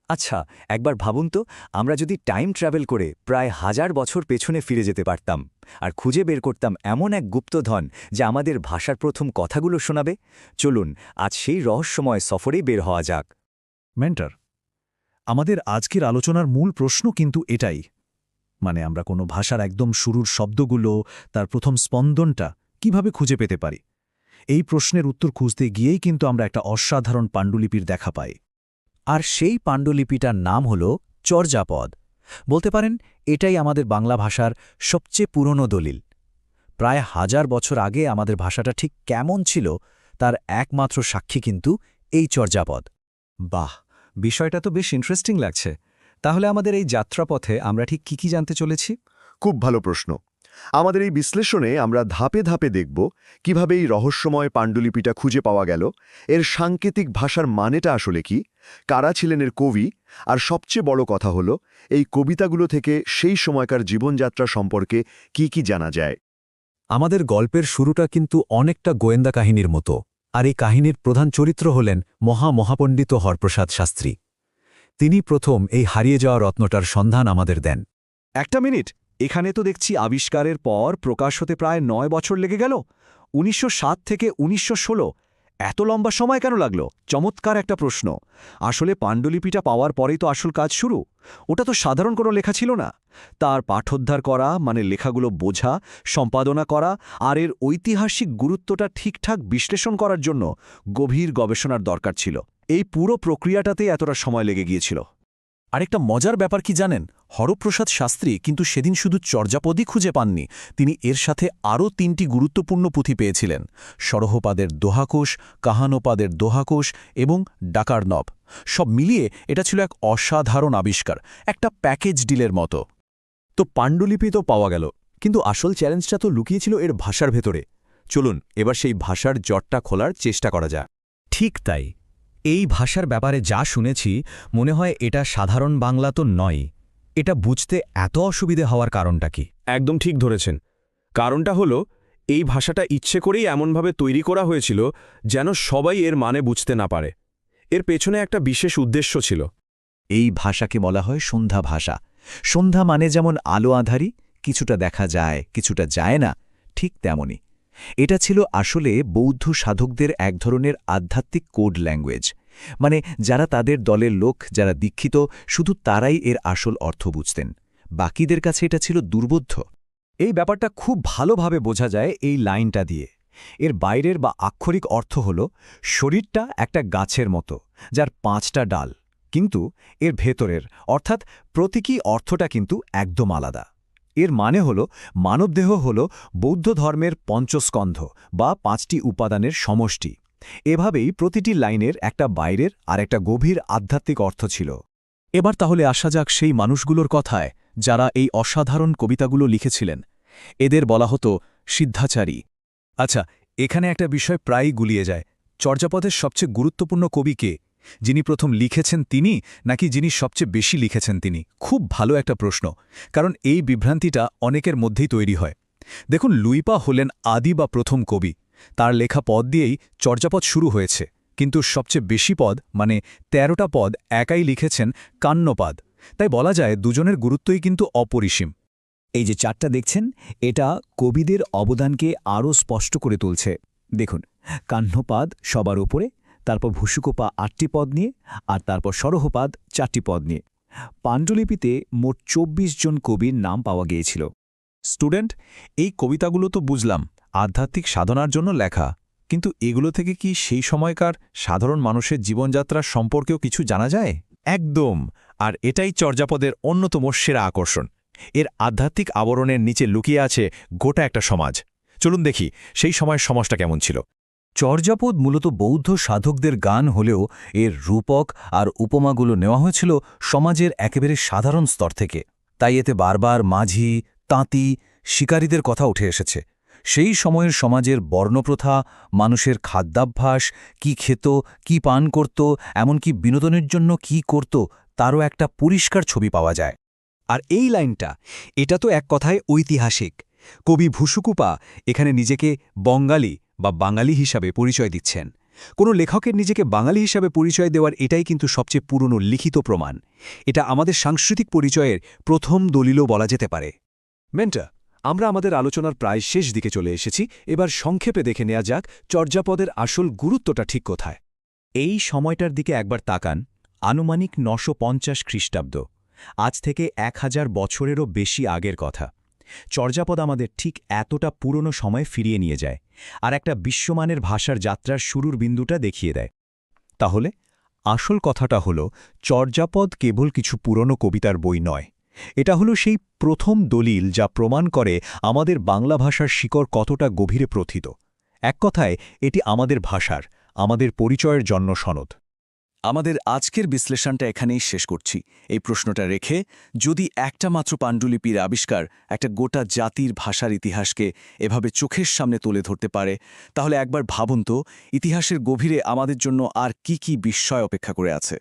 আচ্ছা, একবার ভাবুন তো, আমরা যদি টাইম ট্রাভেল করে প্রায় 1000 বছর পেছনে ফিরে যেতে পারতাম আর খুঁজে বের করতাম এমন এক গুপ্তধন যা আমাদের ভাষার প্রথম কথাগুলো শোনাবে। চলুন আজ সেই রহস্যময় সফরেই বের হওয়া যাক। মেন্টর, আমাদের আজকের আলোচনার মূল প্রশ্ন কিন্তু এটাই, মানে আমরা কোনো ভাষার একদম শুরুর শব্দগুলো, তার প্রথম স্পন্দনটা কিভাবে খুঁজে পেতে পারি। এই প্রশ্নের উত্তর খুঁজতে গিয়েই কিন্তু আমরা একটা অসাধারণ পাণ্ডুলিপির দেখা পাই। আর সেই পাণ্ডুলিপিটার নাম হল চর্যাপদ। বলতে পারেন এটাই আমাদের বাংলা ভাষার সবচেয়ে পুরনো দলিল। প্রায় 1000 বছর আগে আমাদের ভাষাটা ঠিক কেমন ছিল তার একমাত্র সাক্ষী কিন্তু এই চর্যাপদ। বাহ, বিষয়টা তো বেশ ইন্টারেস্টিং লাগছে। তাহলে আমাদের এই যাত্রাপথে আমরা ঠিক কি জানতে চলেছি? খুব ভালো প্রশ্ন। আমাদের এই বিশ্লেষণে আমরা ধাপে ধাপে দেখব কিভাবে এই রহস্যময় পাণ্ডুলিপিটা খুঁজে পাওয়া গেল, এর সাংকেতিক ভাষার মানেটা আসলে কি, কারা ছিলেন এর কবি, আর সবচেয়ে বড় কথা হলো এই কবিতাগুলো থেকে সেই সময়কার জীবনযাত্রা সম্পর্কে কি জানা যায়। আমাদের গল্পের শুরুটা কিন্তু অনেকটা গোয়েন্দা কাহিনীর মতো, আর এই কাহিনীর প্রধান চরিত্র হলেন মহাপণ্ডিত হরপ্রসাদ শাস্ত্রী। তিনি প্রথম এই হারিয়ে যাওয়া রত্নটার সন্ধান আমাদের দেন। একটা মিনিট, এখানে তো দেখছি আবিষ্কারের পর প্রকাশ হতে প্রায় 9 বছর লেগে গেল। 1907 থেকে 1916, এত লম্বা সময় কেন লাগলো? চমৎকার একটা প্রশ্ন। আসলে পাণ্ডুলিপিটা পাওয়ার পরেই তো আসল কাজ শুরু। ওটা তো সাধারণ কোনো লেখা ছিল না। তার পাঠোদ্ধার করা, মানে লেখাগুলো বোঝা, সম্পাদনা করা আর এর ঐতিহাসিক গুরুত্বটা ঠিকঠাক বিশ্লেষণ করার জন্য গভীর গবেষণার দরকার ছিল। এই পুরো প্রক্রিয়াটাতেই এতটা সময় লেগে গিয়েছিল। আরেকটা মজার ব্যাপার কি জানেন, হরপ্রসাদ শাস্ত্রী কিন্তু সেদিন শুধু চর্যাপদই খুঁজে পাননি, তিনি এর সাথে আরও 3টি গুরুত্বপূর্ণ পুঁথি পেয়েছিলেন: সরহপাদের দোহাকোষ, কাহানোপাদের দোহাকোষ এবং ডাকার্নব। সব মিলিয়ে এটা ছিল এক অসাধারণ আবিষ্কার, একটা প্যাকেজ ডিলের মতো। তো পাণ্ডুলিপি তো পাওয়া গেল, কিন্তু আসল চ্যালেঞ্জটা তো লুকিয়েছিল এর ভাষার ভেতরে। চলুন এবার সেই ভাষার জটটা খোলার চেষ্টা করা যাক। ঠিক তাই। এই ভাষার ব্যাপারে যা শুনেছি, মনে হয় এটা সাধারণ বাংলা তো নয়। এটা বুঝতে এত অসুবিধে হওয়ার কারণটা কি? একদম ঠিক ধরেছেন। কারণটা হলো, এই ভাষাটা ইচ্ছে করেই এমনভাবে তৈরি করা হয়েছিল যেন সবাই এর মানে বুঝতে না পারে। এর পেছনে একটা বিশেষ উদ্দেশ্য ছিল। এই ভাষাকে বলা হয় সন্ধ্যা ভাষা। সন্ধ্যা মানে যেমন আলো আঁধারি, কিছুটা দেখা যায় কিছুটা যায় না, ঠিক তেমনি এটা ছিল আসলে বৌদ্ধ সাধকদের এক ধরনের আধ্যাত্মিক কোড ল্যাঙ্গুয়েজ। মানে যারা তাদের দলের লোক, যারা দীক্ষিত, শুধু তারাই এর আসল অর্থ বুঝতেন, বাকিদের কাছে এটা ছিল দুর্বোধ্য। এই ব্যাপারটা খুব ভালোভাবে বোঝা যায় এই লাইনটা দিয়ে। এর বাইরের বা আক্ষরিক অর্থ হল শরীরটা একটা গাছের মতো, যার 5টা ডাল, কিন্তু এর ভেতরের অর্থাৎ প্রতীকী অর্থটা কিন্তু একদম আলাদা। এর মানে হল মানবদেহ হল বৌদ্ধ ধর্মের পঞ্চস্কন্ধ বা 5টি উপাদানের সমষ্টি। এভাবেই প্রতিটি লাইনের একটা বাইরের আর একটা গভীর আধ্যাত্মিক অর্থ ছিল। এবার তাহলে আসা যাক সেই মানুষগুলোর কথায় যারা এই অসাধারণ কবিতাগুলো লিখেছিলেন। এদের বলা হতো সিদ্ধাচারী। আচ্ছা, এখানে একটা বিষয় প্রায়ই গুলিয়ে যায়। চর্যাপদের সবচেয়ে গুরুত্বপূর্ণ কবি কে? যিনি প্রথম লিখেছেন তিনি, নাকি যিনি সবচেয়ে বেশি লিখেছেন তিনি? খুব ভালো একটা প্রশ্ন, কারণ এই বিভ্রান্তিটা অনেকের মধ্যেই তৈরি হয়। দেখুন, লুইপা হলেন আদি বা প্রথম কবি। তার লেখা পদ দিয়েই চর্যাপদ শুরু হয়েছে, কিন্তু সবচেয়ে বেশি পদ মানে 13টা পদ একাই লিখেছেন কান্নপাদ। তাই বলা যায় দুজনের গুরুত্বই কিন্তু অপরিসীম। এই যে চারটা দেখছেন, এটা কবিদের অবদানকে আরও স্পষ্ট করে তুলছে। দেখুন, কাহ্নপাদ সবার উপরে, তারপর ভূষুকোপা 8টি পদ নিয়ে, আর তারপর সরহপাদ 4টি পদ নিয়ে। পাণ্ডুলিপিতে মোট 24 জন কবির নাম পাওয়া গিয়েছিল। স্টুডেন্ট, এই কবিতাগুলো তো বুঝলাম আধ্যাত্মিক সাধনার জন্য লেখা, কিন্তু এগুলো থেকে কি সেই সময়কার সাধারণ মানুষের জীবনযাত্রার সম্পর্কেও কিছু জানা যায়? একদম। আর এটাই চর্যাপদের অন্যতম সেরা আকর্ষণ। এর আধ্যাত্মিক আবরণের নিচে লুকিয়ে আছে গোটা একটা সমাজ। চলুন দেখি সেই সময়ের সমাজটা কেমন ছিল। চর্যাপদ মূলত বৌদ্ধ সাধকদের গান হলেও এর রূপক আর উপমাগুলো নেওয়া হয়েছিল সমাজের একেবারে সাধারণ স্তর থেকে। তাই এতে বারবার মাঝি, তাঁতি, শিকারীদের কথা উঠে এসেছে। সেই সময়ের সমাজের বর্ণপ্রথা, মানুষের খাদ্যাভ্যাস, কি খেত, কি পান করত, এমনকি বিনোদনের জন্য কি করত, তারও একটা পরিষ্কার ছবি পাওয়া যায়। আর এই লাইনটা, এটা তো এক কথায় ঐতিহাসিক। কবি ভূষুকুপা এখানে নিজেকে বঙ্গালী বা বাঙালি হিসাবে পরিচয় দিচ্ছেন। কোনো লেখকের নিজেকে বাঙালি হিসাবে পরিচয় দেওয়ার এটাই কিন্তু সবচেয়ে পুরনো লিখিত প্রমাণ। এটা আমাদের সাংস্কৃতিক পরিচয়ের প্রথম দলিলও বলা যেতে পারে। মেন্টা, আমরা আমাদের আলোচনার প্রায় শেষ দিকে চলে এসেছি। এবার সংক্ষেপে দেখে নেওয়া যাক চর্যাপদের আসল গুরুত্বটা ঠিক কোথায়। এই সময়টার দিকে একবার তাকান, আনুমানিক 950 খ্রিস্টাব্দ, আজ থেকে 1000 বছরেরও বেশি আগের কথা। চর্যাপদ আমাদের ঠিক এতটা পুরনো সময় ফিরিয়ে নিয়ে যায়, আর একটা বিশ্বমানের ভাষার যাত্রার শুরুর বিন্দুটা দেখিয়ে দেয়। তাহলে আসল কথাটা হল, চর্যাপদ কেবল কিছু পুরনো কবিতার বই নয়, এটা হলো সেই প্রথম দলিল যা প্রমাণ করে আমাদের বাংলা ভাষার শিকড় কতটা গভীরে প্রথিত। এক কথায় এটি আমাদের ভাষার, আমাদের পরিচয়ের জন্য সনদ। আমাদের আজকের বিশ্লেষণটা এখানেই শেষ করছি। এই প্রশ্নটা রেখে, যদি একটা মাত্র পাণ্ডুলিপির আবিষ্কার একটা গোটা জাতির ভাষার ইতিহাসকে এভাবে চোখের সামনে তুলে ধরতে পারে, তাহলে একবার ভাবুন তো, ইতিহাসের গভীরে আমাদের জন্য আর কি কি বিস্ময় অপেক্ষা করে আছে।